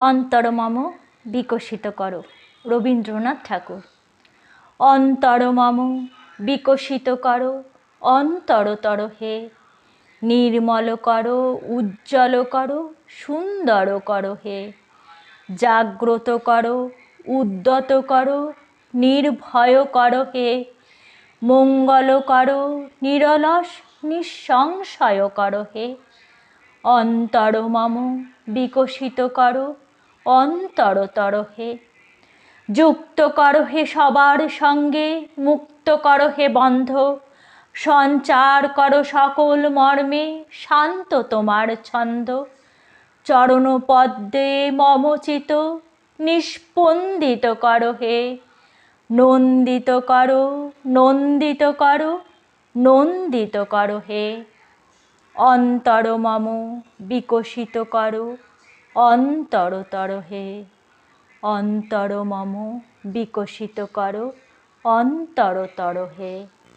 অন্তর মম বিকশিত করো, রবীন্দ্রনাথ ঠাকুর। অন্তর মম বিকশিত করো, অন্তরতর হে। নির্মল করো, উজ্জ্বল করো, সুন্দর করো হে। জাগ্রত করো, উদ্যত করো, নির্ভয় করো হে। মঙ্গল করো, নিরলস নিঃসংশয় করো হে। অন্তর মম বিকশিত করো, অন্তরতর হে। যুক্ত করো হে সবার সঙ্গে, মুক্ত করো হে বন্ধ। সঞ্চার করো সকল মর্মে, শান্ত তোমার ছন্দ। চরণপদ্মে মম চিত, নিস্পন্দিত করো হে। নন্দিত করো, নন্দিত করো, নন্দিত করো হে। অন্তর মম বিকশিত করো, অন্তরতর হে। অন্তর মম বিকশিত করো, অন্তরতর হে।